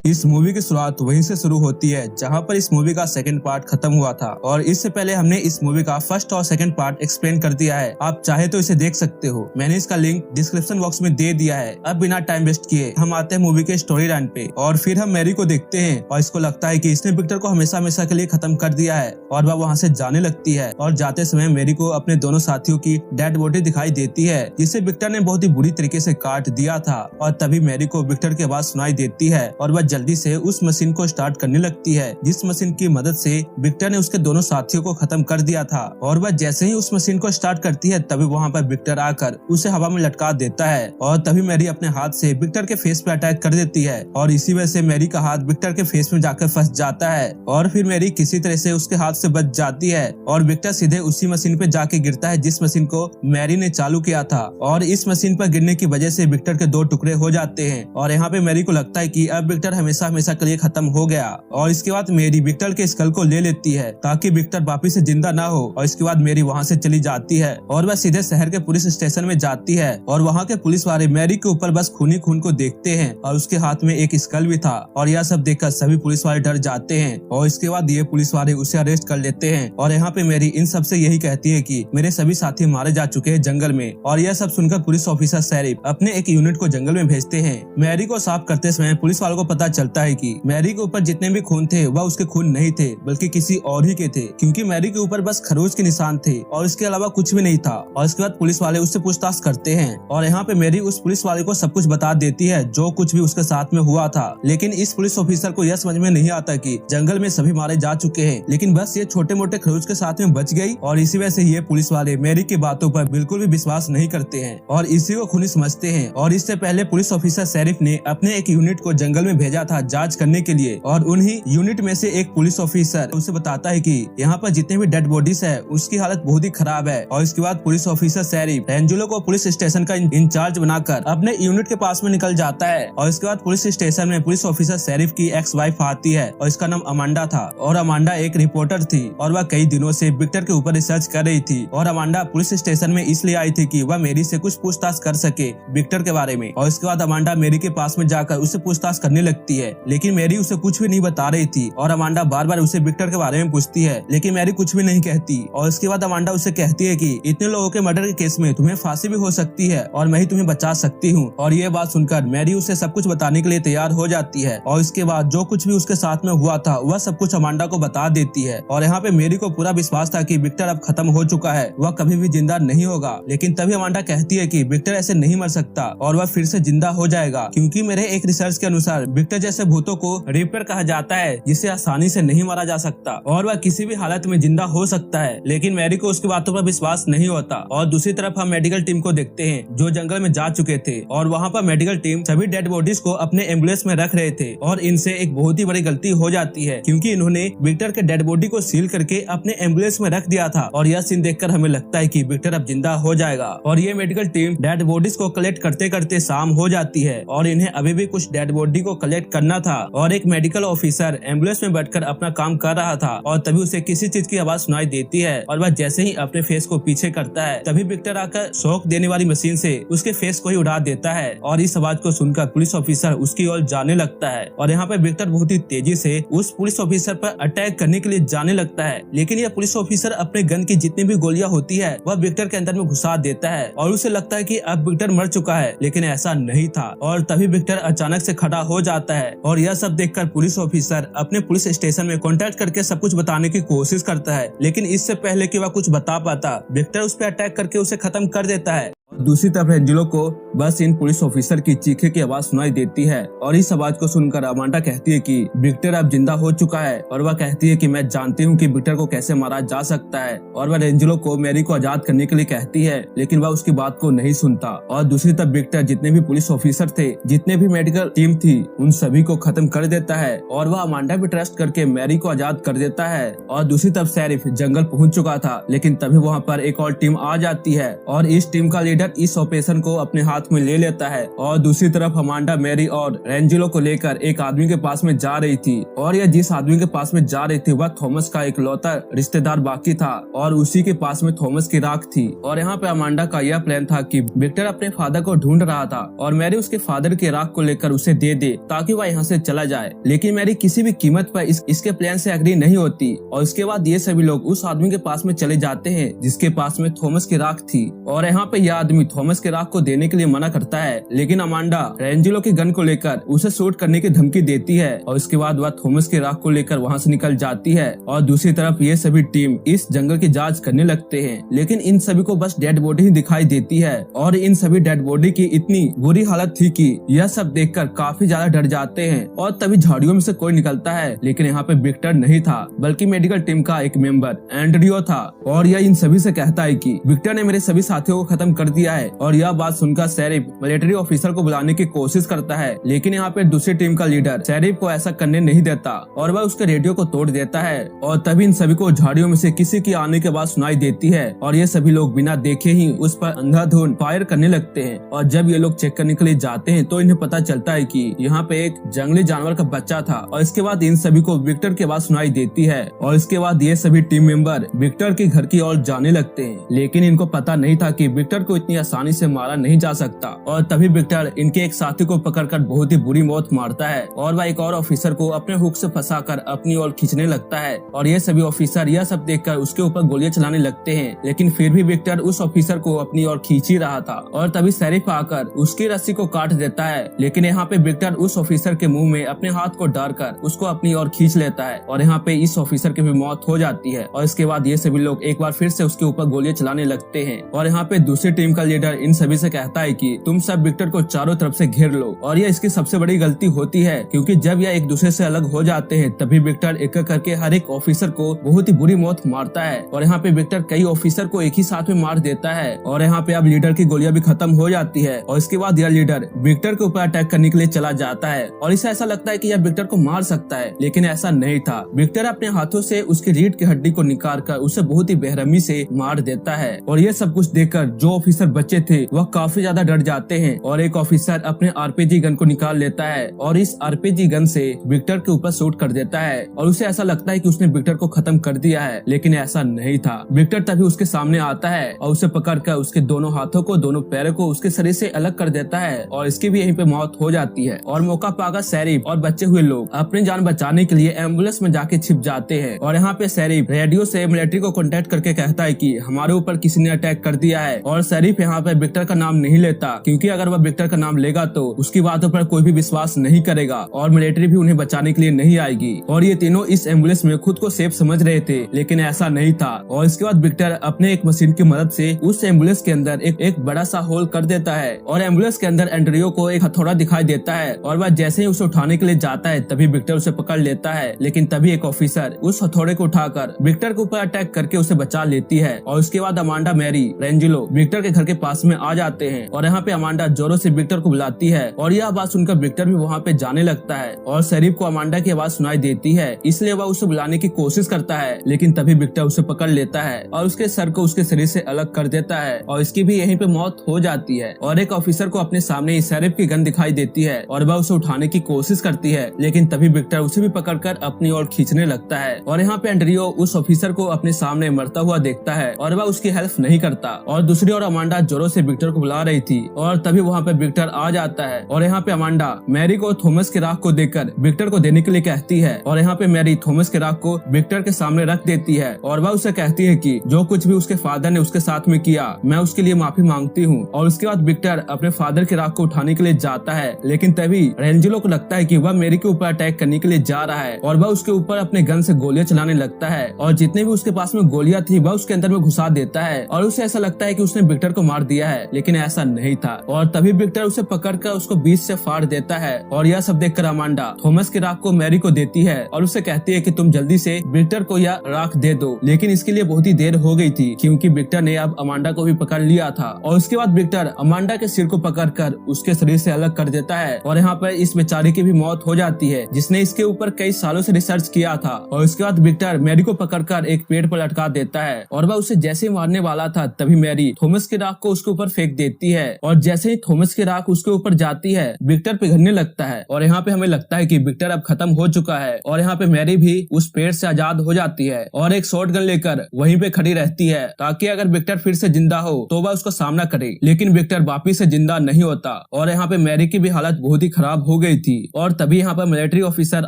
इस मूवी की शुरुआत वहीं से शुरू होती है जहां पर इस मूवी का सेकंड पार्ट खत्म हुआ था और इससे पहले हमने इस मूवी का फर्स्ट और सेकंड पार्ट एक्सप्लेन कर दिया है। आप चाहे तो इसे देख सकते हो, मैंने इसका लिंक डिस्क्रिप्शन बॉक्स में दे दिया है। अब बिना टाइम वेस्ट किए हम आते हैं मूवी के स्टोरी लाइन पे और फिर हम मैरी को देखते हैं और इसको लगता है कि इसने विक्टर को हमेशा हमेशा के लिए खत्म कर दिया है और वह वहाँ से जाने लगती है और जाते समय मैरी को अपने दोनों साथियों की डेड बॉडी दिखाई देती है जिसे विक्टर ने बहुत ही बुरी तरीके से काट दिया था। और तभी मैरी को विक्टर की आवाज सुनाई देती है और वह जल्दी से उस मशीन को स्टार्ट करने लगती है जिस मशीन की मदद से विक्टर ने उसके दोनों साथियों को खत्म कर दिया था। और वह जैसे ही उस मशीन को स्टार्ट करती है तभी वहाँ पर विक्टर आकर उसे हवा में लटका देता है और तभी मैरी अपने हाथ से विक्टर के फेस पे अटैक कर देती है और इसी वजह से मैरी का हाथ विक्टर के फेस में जाकर फंस जाता है और फिर मैरी किसी तरह से उसके हाथ से बच जाती है और विक्टर सीधे उसी मशीन पे जाके गिरता है जिस मशीन को मैरी ने चालू किया था। और इस मशीन पर गिरने की वजह से विक्टर के 2 टुकड़े हो जाते हैं और यहाँ पे मैरी को लगता है कि अब विक्टर हमेशा हमेशा के लिए खत्म हो गया। और इसके बाद मैरी विक्टर के स्कल को ले लेती है ताकि विक्टर वापिस से जिंदा ना हो और इसके बाद मैरी वहाँ से चली जाती है और वह सीधे शहर के पुलिस स्टेशन में जाती है और वहाँ के पुलिस वाले मैरी के ऊपर बस खूनी खून को देखते हैं और उसके हाथ में एक स्कल भी था और यह सब देखकर सभी पुलिस वाले डर जाते हैं और इसके बाद ये पुलिस वाले उसे अरेस्ट कर लेते हैं। और यहाँ पे मैरी इन सब से यही कहती है कि मेरे सभी साथी मारे जा चुके हैं जंगल में। और यह सब सुनकर पुलिस ऑफिसर शेरिफ अपने एक यूनिट को जंगल में भेजते हैं। मैरी को साफ करते समय पुलिस वालों को पता चलता है कि मैरी के ऊपर जितने भी खून थे वह उसके खून नहीं थे बल्कि किसी और ही के थे, क्योंकि मैरी के ऊपर बस खरोच के निशान थे और इसके अलावा कुछ भी नहीं था। और इसके बाद पुलिस वाले उससे पूछताछ करते हैं और यहाँ पे मैरी उस पुलिस वाले को सब कुछ बता देती है जो कुछ भी उसके साथ में हुआ था। लेकिन इस पुलिस ऑफिसर को यह समझ में नहीं आता कि जंगल में सभी मारे जा चुके हैं, लेकिन बस ये छोटे मोटे खरोच के साथ में बच गई और इसी वजह से ये पुलिस वाले मैरी की बातों पर बिल्कुल भी विश्वास नहीं करते हैं और इसी को खूनी समझते हैं। और इससे पहले पुलिस ऑफिसर शेरिफ ने अपने एक यूनिट को जंगल में भेजा था जांच करने के लिए और उन्हीं यूनिट में से एक पुलिस ऑफिसर उसे बताता है कि यहाँ पर जितने भी डेड बॉडीज है उसकी हालत बहुत ही खराब है। और इसके बाद पुलिस ऑफिसर शेरिफ एंजेलो को पुलिस स्टेशन का इंचार्ज बनाकर अपने यूनिट के पास में निकल जाता है। और इसके बाद पुलिस स्टेशन में पुलिस ऑफिसर शेरिफ की एक्स वाइफ आती है और इसका नाम अमांडा था और अमांडा एक रिपोर्टर थी और वह कई दिनों से विक्टर के ऊपर रिसर्च कर रही थी। और अमांडा पुलिस स्टेशन में इसलिए आई थी कि वह मैरी से कुछ पूछताछ कर सके विक्टर के बारे में। और इसके बाद अमांडा मैरी के पास में जाकर उसे पूछताछ करने लगती है, लेकिन मैरी उसे कुछ भी नहीं बता रही थी और अमांडा बार बार उसे विक्टर के बारे में पूछती है, लेकिन मैरी कुछ भी नहीं कहती। और इसके बाद अमांडा उसे कहती है कि इतने लोगों के मर्डर के केस में तुम्हें फांसी भी हो सकती है और मैं ही तुम्हें बचा सकती हूँ। और ये बात सुनकर मैरी उसे सब कुछ बताने के लिए तैयार हो जाती है और इसके बाद जो कुछ भी उसके साथ में हुआ था वह सब कुछ अमांडा को बता देती है। और यहाँ पे मैरी को पूरा विश्वास था कि विक्टर अब खत्म हो चुका है, वह कभी भी जिंदा नहीं होगा। लेकिन तभी अमांडा कहती है कि विक्टर ऐसे नहीं मर सकता और वह फिर से जिंदा हो जाएगा, क्योंकि मेरे एक रिसर्च के अनुसार विक्टर जैसे भूतों को रिपर कहा जाता है जिसे आसानी से नहीं मारा जा सकता और वह किसी भी हालत में जिंदा हो सकता है। लेकिन मैरी को उसकी बातों पर विश्वास नहीं होता। और दूसरी तरफ हम मेडिकल टीम को देखते हैं जो जंगल में जा चुके थे और वहाँ पर मेडिकल टीम सभी डेड बॉडीज को अपने एम्बुलेंस में रख रहे थे और इनसे एक बहुत ही बड़ी गलती हो जाती है, क्योंकि इन्होंने विक्टर के डेड बॉडी को सील करके अपने एम्बुलेंस में रख दिया था। और यह सीन देखकर हमें लगता है कि विक्टर अब जिंदा हो जाएगा। और ये मेडिकल टीम डेड बॉडीज को कलेक्ट करते करते शाम हो जाती है और इन्हें अभी भी कुछ डेड बॉडी को कलेक्ट करना था। और एक मेडिकल ऑफिसर एम्बुलेंस में बैठकर अपना काम कर रहा था और तभी उसे किसी चीज की आवाज सुनाई देती है और वह जैसे ही अपने फेस को पीछे करता है तभी विक्टर आकर शॉक देने वाली मशीन से उसके फेस को ही उड़ा देता है। और इस आवाज को सुनकर पुलिस ऑफिसर उसकी ओर जाने लगता है और यहाँ पे विक्टर बहुत ही तेजी से उस पुलिस ऑफिसर पर अटैक करने के लिए जाने लगता है। लेकिन यह पुलिस ऑफिसर अपने गन की जितनी भी गोलियां होती है वह विक्टर के अंदर में घुसा देता है और उसे लगता है कि अब विक्टर मर चुका है, लेकिन ऐसा नहीं था। और तभी विक्टर अचानक से खड़ा हो जाता है और यह सब देखकर पुलिस ऑफिसर अपने पुलिस स्टेशन में कांटेक्ट करके सब कुछ बताने की कोशिश करता है, लेकिन इससे पहले कि वह कुछ बता पाता विक्टर उस पर अटैक करके उसे खत्म कर देता है। दूसरी तरफ एंजेलो को बस इन पुलिस ऑफिसर की चीखे की आवाज सुनाई देती है और इस आवाज को सुनकर अमांडा कहती है कि विक्टर अब जिंदा हो चुका है और वह कहती है कि मैं जानती हूँ कि विक्टर को कैसे मारा जा सकता है। और वह एंजेलो को मैरी को आजाद करने के लिए कहती है, लेकिन वह उसकी बात को नहीं सुनता। और दूसरी तरफ विक्टर जितने भी पुलिस ऑफिसर थे, जितने भी मेडिकल टीम थी, उन सभी को खत्म कर देता है और वह अमांडा भी ट्रस्ट करके मैरी को आजाद कर देता है। और दूसरी तरफ शेरिफ जंगल पहुँच चुका था, लेकिन तभी वहाँ पर एक और टीम आ जाती है और इस टीम का लीडर विक्टर इस ऑपरेशन को अपने हाथ में ले लेता है और दूसरी तरफ अमांडा मैरी और रेंजिलो को लेकर एक आदमी के पास में जा रही थी और यह जिस आदमी के पास में जा रही थी वह थॉमस का इकलौता रिश्तेदार बाकी था और उसी के पास में थॉमस की राख थी। और यहाँ पे अमांडा का यह प्लान था कि विक्टर अपने फादर को ढूंढ रहा था और मैरी उसके फादर की राख को लेकर उसे दे दे ताकि वह यहाँ से चला जाए, लेकिन मैरी किसी भी कीमत पर इसके प्लान से एग्री नहीं होती और इसके बाद ये सभी लोग उस आदमी के पास में चले जाते हैं जिसके पास में थॉमस की राख थी और यहाँ पे यह आदमी थॉमस की राख को देने के लिए मना करता है, लेकिन अमांडा रेंजिलो की गन को लेकर उसे शूट करने की धमकी देती है और इसके बाद वह थॉमस की राख को लेकर वहाँ से निकल जाती है। और दूसरी तरफ ये सभी टीम इस जंगल की जांच करने लगते हैं, लेकिन इन सभी को बस डेड बॉडी ही दिखाई देती है और इन सभी डेड बॉडी की इतनी बुरी हालत थी कि यह सब देखकर काफी ज्यादा डर जाते हैं। और तभी झाड़ियों में से कोई निकलता है, लेकिन यहाँ पे विक्टर नहीं था बल्कि मेडिकल टीम का एक मेंबर एंड्रियो था और यह इन सभी से कहता है कि विक्टर ने मेरे सभी साथियों को खत्म कर दिया है। और यह बात सुनकर शेरिफ मिलिट्री ऑफिसर को बुलाने की कोशिश करता है, लेकिन यहाँ पे दूसरी टीम का लीडर शेरिफ को ऐसा करने नहीं देता और वह उसके रेडियो को तोड़ देता है। और तभी इन सभी को झाड़ियों में से किसी की आने के बाद सुनाई देती है और ये सभी लोग बिना देखे ही उस पर अंधाधुंध फायर करने लगते हैं। और जब ये लोग चेक करने के लिए जाते हैं तो इन्हें पता चलता है कि यहाँ पे एक जंगली जानवर का बच्चा था। और इसके बाद इन सभी को विक्टर की आवाज सुनाई देती है और इसके बाद ये सभी टीम मेंबर विक्टर के घर की ओर जाने लगते हैं, लेकिन इनको पता नहीं था कि विक्टर को इतनी आसानी से मारा नहीं जा सकता। और तभी विक्टर इनके एक साथी को पकड़कर बहुत ही बुरी मौत मारता है और वह एक और ऑफिसर को अपने हुक से फंसाकर अपनी ओर खींचने लगता है। और ये सभी ऑफिसर यह सब देखकर उसके ऊपर गोलियां चलाने लगते हैं, लेकिन फिर भी विक्टर उस ऑफिसर को अपनी ओर खींच ही रहा था। और तभी शेरिफ आकर उसकी रस्सी को काट देता है, लेकिन यहाँ पे विक्टर उस ऑफिसर के मुंह में अपने हाथ को डालकर उसको अपनी ओर खींच लेता है और यहाँ पे इस ऑफिसर की भी मौत हो जाती है। और इसके बाद ये सभी लोग एक बार फिर से उसके ऊपर गोलियां चलाने लगते हैं और यहाँ पे दूसरी टीम का लीडर इन सभी से कहता है कि तुम सब विक्टर को चारों तरफ से घेर लो। और यह इसकी सबसे बड़ी गलती होती है, क्योंकि जब यह एक दूसरे से अलग हो जाते हैं तभी विक्टर एक करके हर एक ऑफिसर को बहुत ही बुरी मौत मारता है। और यहाँ पे विक्टर कई ऑफिसर को एक ही साथ में मार देता है और यहाँ पे अब लीडर की गोलियां भी खत्म हो जाती है। और इसके बाद यह लीडर विक्टर के ऊपर अटैक करने के लिए चला जाता है और इसे ऐसा लगता है कि यह विक्टर को मार सकता है, लेकिन ऐसा नहीं था। विक्टर अपने हाथों से उसकी रीढ़ की हड्डी को निकाल कर उसे बहुत ही बेरहमी से मार देता है। और ये सब कुछ देखकर जो ऑफिसर बचे थे वह काफी ज्यादा डर जाते हैं और एक ऑफिसर अपने आरपीजी गन को निकाल लेता है और इस आरपीजी गन से विक्टर के ऊपर शूट कर देता है और उसे ऐसा लगता है कि उसने विक्टर को खत्म कर दिया है, लेकिन ऐसा नहीं था। विक्टर तभी उसके सामने आता है और उसे पकड़कर उसके दोनों हाथों को दोनों पैरों को उसके शरीर से अलग कर देता है और इसकी भी यहीं पे मौत हो जाती है। और मौका पाकर शेरिफ और बचे हुए लोग अपनी जान बचाने के लिए एम्बुलेंस में जाके छिप जाते हैं। और यहाँ पे शेरिफ रेडियो से मिलिट्री को कांटेक्ट करके कहता है कि हमारे ऊपर किसी ने अटैक कर दिया है। और शेरिफ यहाँ पे विक्टर का नाम नहीं लेता, क्योंकि अगर वह विक्टर का नाम लेगा तो उसकी बातों पर कोई भी विश्वास नहीं करेगा और मिलिट्री भी उन्हें बचाने के लिए नहीं आएगी। और ये तीनों इस एम्बुलेंस में खुद को सेफ समझ रहे थे, लेकिन ऐसा नहीं था। और इसके बाद विक्टर अपने एक मशीन की मदद से उस एम्बुलेंस के अंदर एक बड़ा सा होल कर देता है और एम्बुलेंस के अंदर एंड्रियो को एक हथौड़ा दिखाई देता है और वह जैसे ही उसे उठाने के लिए जाता है तभी विक्टर उसे पकड़ लेता है, लेकिन तभी एक ऑफिसर उस हथौड़े को उठाकर विक्टर के ऊपर अटैक करके उसे बचा लेती है। और उसके बाद अमांडा मैरी रेंजिलो विक्टर के घर के पास में आ जाते हैं और यहाँ पे अमांडा जोरों से विक्टर को बुलाती है और यह आवाज सुनकर विक्टर भी वहाँ पे जाने लगता है और शेरिफ को अमांडा की आवाज सुनाई देती है, इसलिए वह उसे बुलाने की कोशिश करता है, लेकिन तभी विक्टर उसे पकड़ लेता है और उसके सर को उसके शरीर से अलग कर देता है और इसकी भी यहीं पे मौत हो जाती है। और एक ऑफिसर को अपने सामने शेरिफ की गन दिखाई देती है और वह उसे उठाने की कोशिश करती है, लेकिन तभी विक्टर उसे भी पकड़कर अपनी ओर खींचने लगता है। और यहाँ पे एंड्रियो उस ऑफिसर को अपने सामने मरता हुआ देखता है और वह उसकी हेल्प नहीं करता। और दूसरी ओर अमांडा जोरों से विक्टर को बुला रही थी और तभी वहाँ पे विक्टर आ जाता है और यहाँ पे अमांडा मैरी को थॉमस की राख को देकर विक्टर को देने के लिए कहती है और यहाँ पे मैरी थॉमस की राख को विक्टर के सामने रख देती है और वह उसे कहती है कि जो कुछ भी उसके फादर ने उसके साथ में किया मैं उसके लिए माफी मांगती हूँ। और उसके बाद विक्टर अपने फादर की राख को उठाने के लिए जाता है, लेकिन तभी रेंजिलो को लगता है कि वह मैरी के ऊपर अटैक करने के लिए जा रहा है और वह उसके ऊपर अपने गन से गोलियां चलाने लगता है और जितने भी उसके पास में गोलियां थी वह उसके अंदर में घुसा देता है और उसे ऐसा लगता है कि उसने विक्टर को मार दिया है, लेकिन ऐसा नहीं था। और तभी विक्टर उसे पकड़कर उसको बीच से फाड़ देता है और यह सब देखकर अमांडा थॉमस की राख को मैरी को देती है और उसे कहती है कि तुम जल्दी से विक्टर को यह राख दे दो, लेकिन इसके लिए बहुत ही देर हो गई थी क्योंकि विक्टर ने अब अमांडा को भी पकड़ लिया था। और उसके बाद विक्टर अमांडा के सिर को पकड़कर उसके शरीर से अलग कर देता है और यहाँ पर इस बेचारी की भी मौत हो जाती है जिसने इसके ऊपर कई सालों से रिसर्च किया था। और उसके बाद विक्टर मैरी को पकड़कर एक पेड़ पर लटका देता है और वह उसे जैसे मारने वाला था तभी मैरी थॉमस की राख को उसके ऊपर फेंक देती है और जैसे ही थॉमस की राख उसके ऊपर जाती है विक्टर पिघलने लगता है और यहाँ पे हमें लगता है कि विक्टर अब खत्म हो चुका है और यहाँ पे मैरी भी उस पेड़ से आजाद हो जाती है और एक शॉटगन लेकर वहीं पे खड़ी रहती है ताकि अगर विक्टर फिर से जिंदा हो तो वह उसका सामना करे। लेकिन विक्टर वापिस से जिंदा नहीं होता और यहाँ पे मैरी की भी हालत बहुत ही खराब हो गई थी और तभी यहाँ पर मिलिट्री ऑफिसर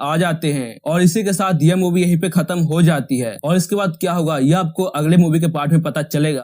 आ जाते हैं और इसी के साथ यह मूवी यहीं पे खत्म हो जाती है। और इसके बाद क्या होगा यह आपको अगले मूवी के पार्ट में पता चलेगा।